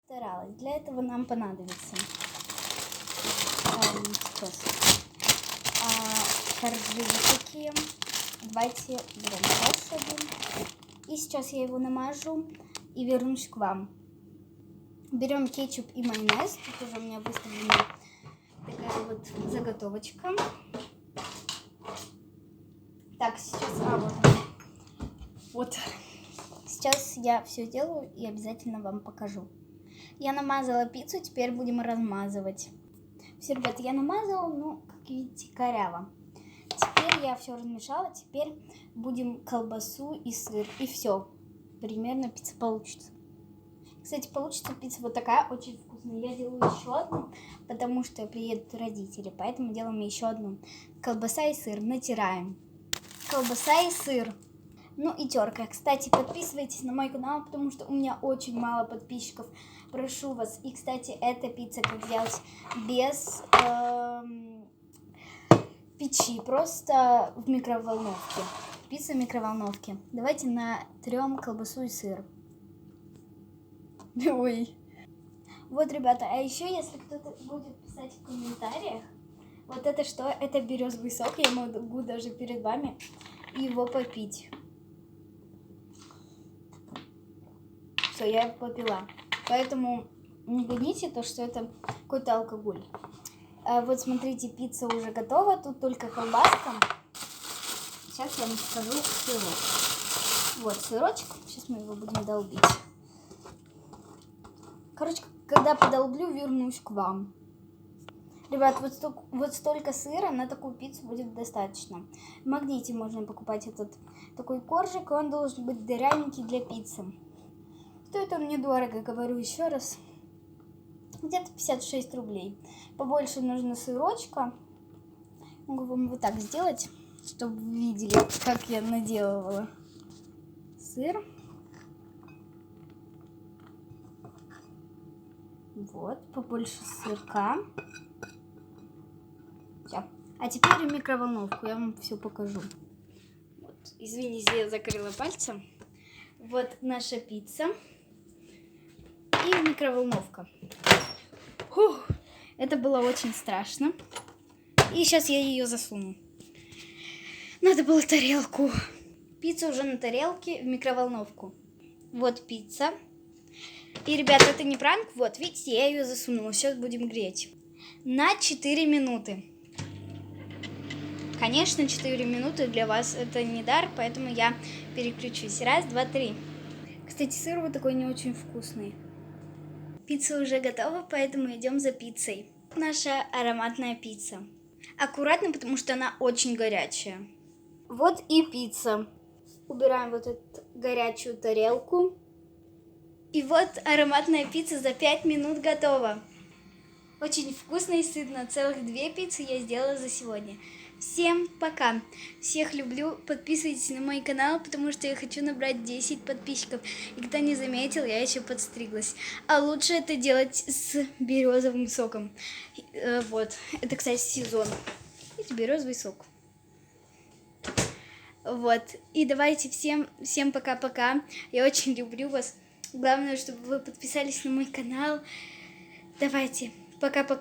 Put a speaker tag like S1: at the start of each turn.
S1: Старалась. Для этого нам понадобится коржи такие. Давайте берем корж один. И сейчас я его намажу и вернусь к вам. Берем кетчуп и майонез. Тут уже у меня выставлена такая вот заготовочка. Так, сейчас... Вот. Сейчас я все делаю и обязательно вам покажу. Я намазала пиццу, теперь будем размазывать. Все, ребята, я намазала, но, как видите, коряво. Теперь я все размешала, теперь будем колбасу и сыр, и все. Примерно пицца получится. Кстати, получится пицца вот такая, очень вкусная. Я делаю еще одну, потому что приедут родители, поэтому делаем еще одну. Колбаса и сыр натираем. Колбаса и сыр. Ну и терка. Кстати, подписывайтесь на мой канал, потому что у меня очень мало подписчиков. Прошу вас. И, кстати, эта пицца как сделать без печи, просто в микроволновке. Пицца в микроволновке. Давайте натрем колбасу и сыр. Ой. Вот, ребята, а еще, если кто-то будет писать в комментариях, вот это что? Это березовый сок. Я могу даже перед вами его попить. Все, я попила. Поэтому не гоните то, что это какой-то алкоголь. Вот смотрите, пицца уже готова. Тут только колбаска. Сейчас я вам покажу сырок. Вот сырочек. Сейчас мы его будем долбить. Короче, когда подолблю, вернусь к вам. Ребят, вот столько сыра на такую пиццу будет достаточно. В Магните можно покупать этот такой коржик. Он должен быть дырявенький для пиццы. Стоит он недорого, говорю еще раз. Где-то 56 рублей. Побольше нужно сырочка. Могу вам вот так сделать, чтобы вы видели, как я наделывала сыр. Вот, побольше сырка. Все. А теперь в микроволновку. Я вам все покажу. Вот. Извините, я закрыла пальцем. Вот наша пицца. И микроволновка. Фух, это было очень страшно. И сейчас я ее засуну. Надо было тарелку. Пицца уже на тарелке в микроволновку. Вот пицца. И, ребята, это не пранк. Вот, видите, я ее засунула. Сейчас будем греть. На 4 минуты. Конечно, 4 минуты для вас это не дар, поэтому я переключусь. Раз, два, три. Кстати, сыр вот такой не очень вкусный. Пицца уже готова, поэтому идем за пиццей. Наша ароматная пицца. Аккуратно, потому что она очень горячая. Вот и пицца. Убираем вот эту горячую тарелку. И вот ароматная пицца за 5 минут готова. Очень вкусно и сытно. Целых 2 пиццы я сделала за сегодня. Всем пока. Всех люблю. Подписывайтесь на мой канал, потому что я хочу набрать 10 подписчиков. И кто не заметил, я еще подстриглась. А лучше это делать с березовым соком. Вот. Это, кстати, сезон. Это березовый сок. Вот. И давайте всем пока-пока. Я очень люблю вас. Главное, чтобы вы подписались на мой канал. Давайте. Пока-пока.